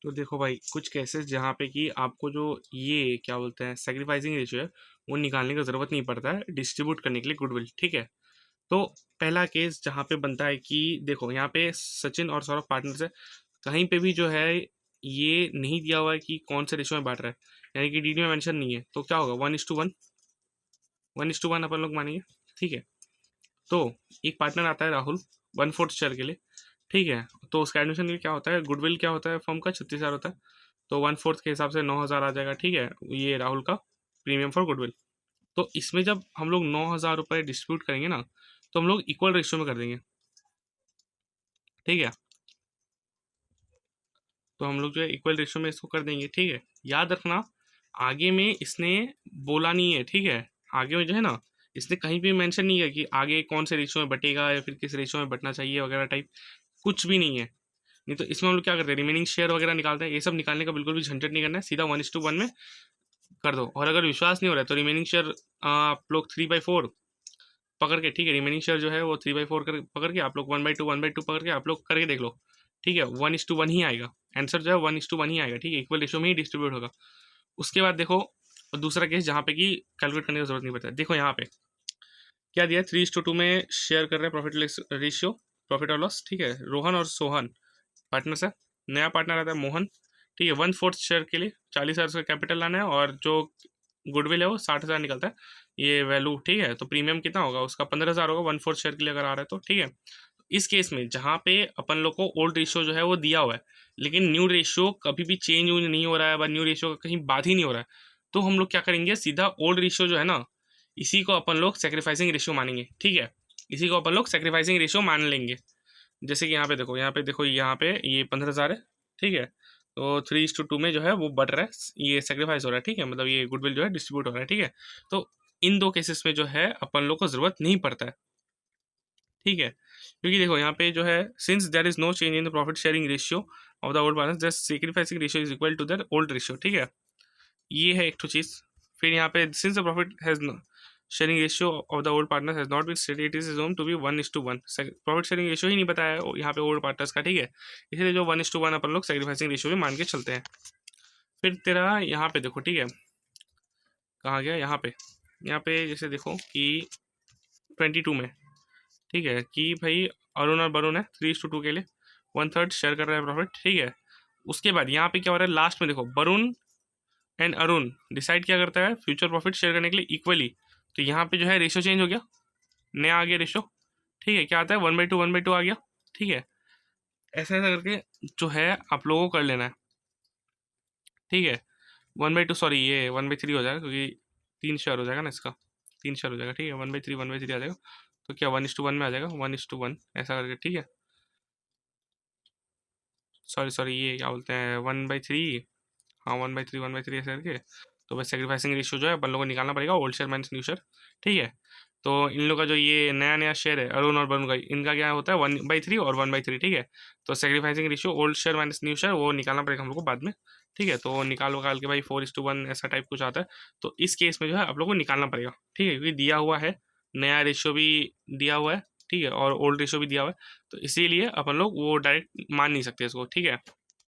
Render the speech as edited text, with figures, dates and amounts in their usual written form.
तो देखो भाई, कुछ केसेस जहाँ पे कि आपको जो ये क्या बोलते हैं सेक्रीफाइसिंग रेशियो है वो निकालने का ज़रूरत नहीं पड़ता है डिस्ट्रीब्यूट करने के लिए गुडविल, ठीक है। तो पहला केस जहाँ पे बनता है कि देखो यहाँ पे सचिन और सौरभ पार्टनर्स है, कहीं पे भी जो है ये नहीं दिया हुआ है कि कौन से रेशियो में बांट रहा है, यानी कि डीडी में मेंशन नहीं है, तो क्या होगा 1:1, 1:1 अपन लोग मानेंगे, ठीक है। तो एक पार्टनर आता है राहुल 1/4 शेयर के लिए, ठीक है। तो उसका एडमिशन के लिए क्या होता है, गुडविल क्या होता है फर्म का 36,000 होता है, तो 1/4 के हिसाब से 9,000 आ जाएगा, ठीक है, ये राहुल का प्रीमियम फॉर गुडविल। तो इसमें जब हम लोग 9,000 रुपये डिस्ट्रीब्यूट करेंगे ना, तो हम लोग इक्वल रेशियो में कर देंगे, ठीक है। तो हम लोग जो है इक्वल रेशियो में इसको कर देंगे, ठीक है। याद रखना, आगे में इसने बोला नहीं है, ठीक है। आगे में जो है ना, इसने कहीं भी मेंशन नहीं किया कि आगे कौन से रेशियो में बटेगा या फिर किस रेशियो में बटना चाहिए वगैरह टाइप, कुछ भी नहीं है। नहीं तो इसमें हम लोग क्या करते हैं, रिमेनिंग शेयर वगैरह निकालते हैं, ये सब निकालने का बिल्कुल भी झंझट नहीं करना है, सीधा 1:1 में कर दो। और अगर विश्वास नहीं हो रहा है तो रिमेनिंग शेयर आप लोग 3/4 पकड़ के, ठीक है, रिमेनिंग शेयर जो है वो 3/4 कर पकड़ के आप लोग 1/2 पकड़ के आप लोग करके देख लो, ठीक है, 1:1 ही आएगा। आंसर जो है 1:1 ही आएगा, ठीक है, इक्वल रेशियो में ही डिस्ट्रीब्यूट होगा। उसके बाद देखो दूसरा केस जहाँ पे कि कैलकुलेट करने की जरूरत नहीं पड़ता है। देखो यहाँ पे क्या दिया है, 3:2 में शेयर कर रहे हैं प्रॉफिट रेशियो, प्रॉफिट और लॉस, ठीक है। रोहन और सोहन पार्टनर है, नया पार्टनर आता है मोहन, ठीक है। 1/4 शेयर के लिए 40,000 का कैपिटल लाना है, और जो गुडविल है वो 60,000 निकलता है ये वैल्यू, ठीक है। तो प्रीमियम कितना होगा उसका, 15,000 होगा 1/4 शेयर के लिए अगर आ रहा है तो, ठीक है। इस केस में जहाँ पे अपन लोग को ओल्ड रेशियो जो है वो दिया हुआ है, लेकिन न्यू रेशियो कभी भी चेंज नहीं हो रहा है, न्यू रेशियो का कहीं बात ही नहीं हो रहा है, तो हम लोग क्या करेंगे, सीधा ओल्ड रेशियो जो है ना, इसी को अपन लोग सेक्रीफाइसिंग रेशियो मानेंगे, ठीक है। इसी को अपन लोग सेक्रीफाइसिंग रेशियो मान लेंगे। जैसे कि यहाँ पे देखो, यहाँ पे देखो, यहाँ पे ये 15,000 है, ठीक है। तो 3:2 में जो है वो बढ़ रहा है, ये सेक्रीफाइस हो रहा है, ठीक है, मतलब ये गुडविल जो है डिस्ट्रीब्यूट हो रहा है, ठीक है। तो इन दो केसेस में जो है अपन लोग को जरूरत नहीं पड़ता है, ठीक है। क्योंकि देखो यहाँ पे जो है, since there is no change in the profit sharing ratio of the old partner, just sacrificing ratio is equal to their old ratio, ठीक है। ये है एक तो चीज़। फिर यहाँ पे since the profit has sharing ratio of the old partner has not been stated, it is assume to be 1:1। Profit sharing ratio ही नहीं बताया है यहाँ पे ओल्ड पार्टनर्स का, ठीक है। इसलिए जो 1:1 अपन लोग सेक्रीफाइसिंग रेशियो भी मान के चलते हैं। फिर तेरा यहाँ पे देखो, ठीक है, कहाँ गया, यहाँ पे जैसे देखो कि 22 में, ठीक है, कि भाई अरुण और वरुण है 3:2 के लिए 1/3 शेयर कर रहा है प्रॉफिट, ठीक है। उसके बाद यहाँ पे क्या हो रहा है, लास्ट में देखो वरुण एंड अरुण डिसाइड क्या करता है, फ्यूचर प्रॉफिट शेयर करने के लिए इक्वली। तो यहाँ पे जो है रेशियो चेंज हो गया, नया आ गया रेशियो, ठीक है। क्या आता है 1/2 आ गया, ठीक है। ऐसा ऐसा करके जो है आप लोगों को कर लेना है, ठीक है। 1/2 सॉरी ये 1/3 हो जाएगा, क्योंकि 3 शेयर हो जाएगा ना इसका, 3 शेयर हो जाएगा, ठीक है। 1/3 आ जाएगा, तो क्या 1:1 में आ जाएगा, 1:1 ऐसा करके, ठीक है। सॉरी सॉरी ये क्या बोलते हैं 1/3, हाँ 1/3 ऐसे करके। तो बस सेक्रीफाइसिंग रेशियो जो है अपन लोगों को निकालना पड़ेगा, old share minus new share, ठीक है। तो इन लोगों का जो ये नया नया शेयर है अरुण और वरुण का, इनका क्या होता है 1/3 और 1/3, ठीक है। तो sacrificing ratio old share minus new share वो निकालना पड़ेगा हम लोग को बाद में, ठीक है। तो निकाल वकाल के भाई 4:1 ऐसा टाइप कुछ आता है। तो इस केस में जो है आप लोग को निकालना पड़ेगा, ठीक है, क्योंकि दिया हुआ है, नया रेशियो भी दिया हुआ है, ठीक है, और ओल्ड रेशियो भी दिया हुआ है। तो इसीलिए अपन लोग वो डायरेक्ट मान नहीं सकते इसको, ठीक है।